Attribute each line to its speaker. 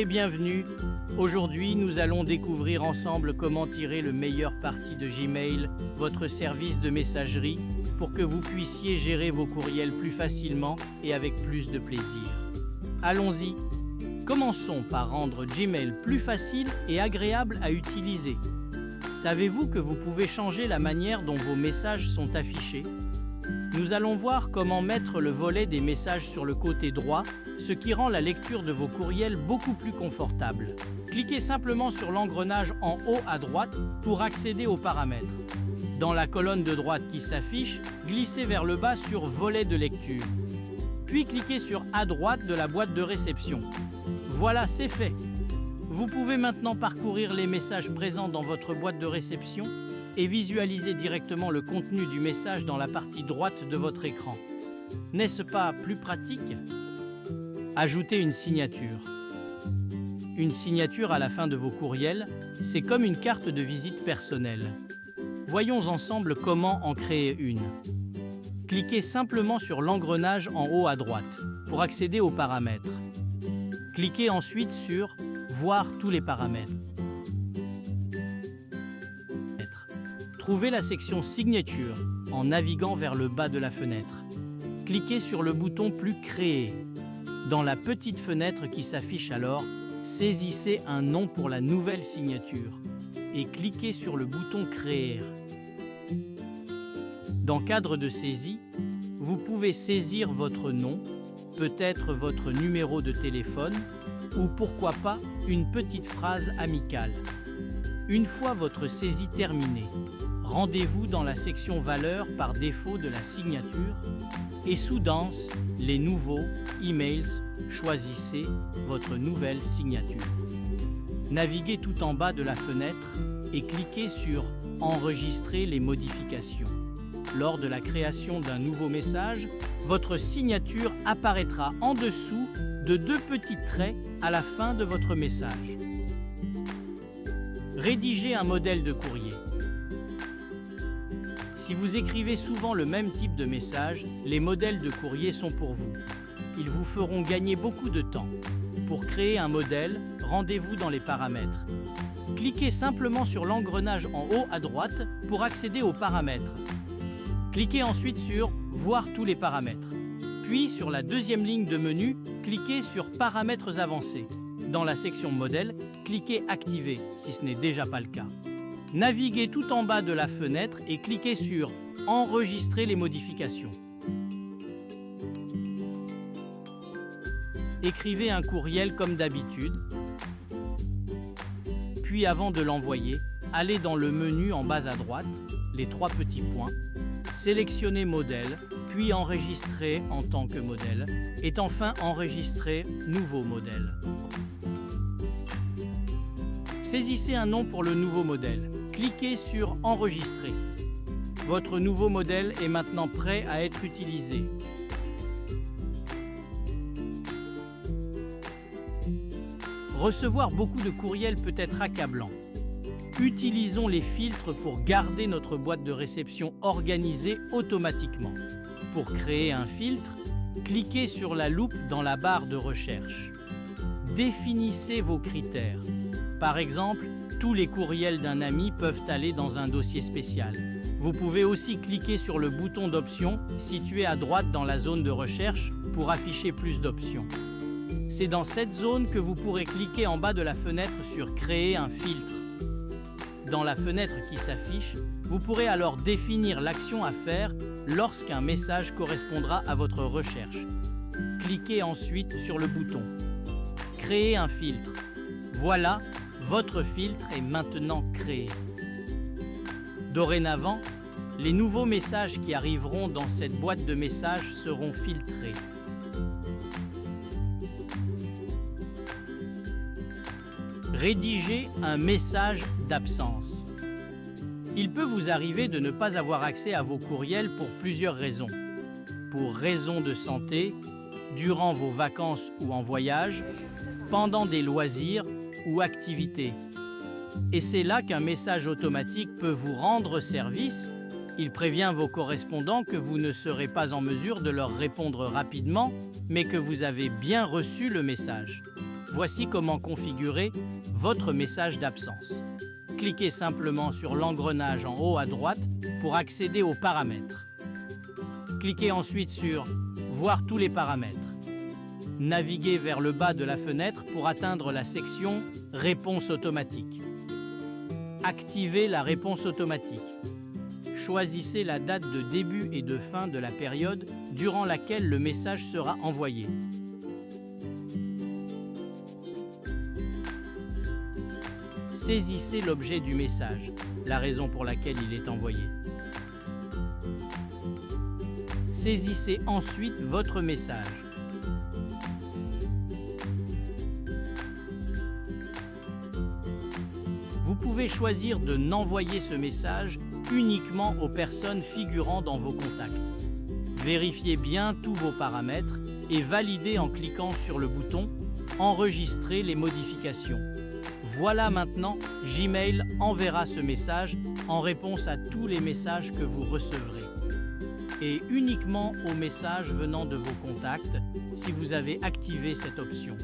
Speaker 1: et bienvenue. Aujourd'hui, nous allons découvrir ensemble comment tirer le meilleur parti de Gmail, votre service de messagerie, pour que vous puissiez gérer vos courriels plus facilement et avec plus de plaisir. Allons-y. Commençons par rendre Gmail plus facile et agréable à utiliser. Savez-vous que vous pouvez changer la manière dont vos messages sont affichés? Nous allons voir comment mettre le volet des messages sur le côté droit, ce qui rend la lecture de vos courriels beaucoup plus confortable. Cliquez simplement sur l'engrenage en haut à droite pour accéder aux paramètres. Dans la colonne de droite qui s'affiche, glissez vers le bas sur Volet de lecture. Puis cliquez sur à droite de la boîte de réception. Voilà, c'est fait. Vous pouvez maintenant parcourir les messages présents dans votre boîte de réception et visualiser directement le contenu du message dans la partie droite de votre écran. N'est-ce pas plus pratique? Ajoutez une signature. Une signature à la fin de vos courriels, c'est comme une carte de visite personnelle. Voyons ensemble comment en créer une. Cliquez simplement sur l'engrenage en haut à droite pour accéder aux paramètres. Cliquez ensuite sur Voir tous les paramètres. Trouvez la section Signature en naviguant vers le bas de la fenêtre. Cliquez sur le bouton Plus créer. Dans la petite fenêtre qui s'affiche alors, saisissez un nom pour la nouvelle signature et cliquez sur le bouton Créer. Dans Cadre de saisie, vous pouvez saisir votre nom, peut-être votre numéro de téléphone ou pourquoi pas une petite phrase amicale. Une fois votre saisie terminée, rendez-vous dans la section Valeurs par défaut de la signature et sous Danse, les nouveaux emails, choisissez votre nouvelle signature. Naviguez tout en bas de la fenêtre et cliquez sur Enregistrer les modifications. Lors de la création d'un nouveau message, votre signature apparaîtra en dessous de 2 petits traits à la fin de votre message. Rédigez un modèle de courrier. Si vous écrivez souvent le même type de message, les modèles de courrier sont pour vous. Ils vous feront gagner beaucoup de temps. Pour créer un modèle, rendez-vous dans les paramètres. Cliquez simplement sur l'engrenage en haut à droite pour accéder aux paramètres. Cliquez ensuite sur Voir tous les paramètres. Puis sur la deuxième ligne de menu, cliquez sur Paramètres avancés. Dans la section Modèle, cliquez Activer si ce n'est déjà pas le cas. Naviguez tout en bas de la fenêtre et cliquez sur Enregistrer les modifications. Écrivez un courriel comme d'habitude. Puis avant de l'envoyer, allez dans le menu en bas à droite, les 3 petits points, sélectionnez Modèle, puis Enregistrer en tant que modèle, et enfin Enregistrer nouveau modèle. Saisissez un nom pour le nouveau modèle. Cliquez sur Enregistrer. Votre nouveau modèle est maintenant prêt à être utilisé. Recevoir beaucoup de courriels peut être accablant. Utilisons les filtres pour garder notre boîte de réception organisée automatiquement. Pour créer un filtre, cliquez sur la loupe dans la barre de recherche. Définissez vos critères. Par exemple, tous les courriels d'un ami peuvent aller dans un dossier spécial. Vous pouvez aussi cliquer sur le bouton d'options situé à droite dans la zone de recherche pour afficher plus d'options. C'est dans cette zone que vous pourrez cliquer en bas de la fenêtre sur Créer un filtre. Dans la fenêtre qui s'affiche, vous pourrez alors définir l'action à faire lorsqu'un message correspondra à votre recherche. Cliquez ensuite sur le bouton Créer un filtre. Voilà, votre filtre est maintenant créé. Dorénavant, les nouveaux messages qui arriveront dans cette boîte de messages seront filtrés. Rédigez un message d'absence. Il peut vous arriver de ne pas avoir accès à vos courriels pour plusieurs raisons. Pour raisons de santé, durant vos vacances ou en voyage, pendant des loisirs ou activités. Et c'est là qu'un message automatique peut vous rendre service. Il prévient vos correspondants que vous ne serez pas en mesure de leur répondre rapidement, mais que vous avez bien reçu le message. Voici comment configurer votre message d'absence. Cliquez simplement sur l'engrenage en haut à droite pour accéder aux paramètres. Cliquez ensuite sur « Voir tous les paramètres ». Naviguez vers le bas de la fenêtre pour atteindre la section « Réponse automatique ». Activez la réponse automatique. Choisissez la date de début et de fin de la période durant laquelle le message sera envoyé. Saisissez l'objet du message, la raison pour laquelle il est envoyé. Saisissez ensuite votre message. Vous pouvez choisir de n'envoyer ce message uniquement aux personnes figurant dans vos contacts. Vérifiez bien tous vos paramètres et validez en cliquant sur le bouton « Enregistrer les modifications ». Voilà maintenant, Gmail enverra ce message en réponse à tous les messages que vous recevrez. Et uniquement aux messages venant de vos contacts si vous avez activé cette option.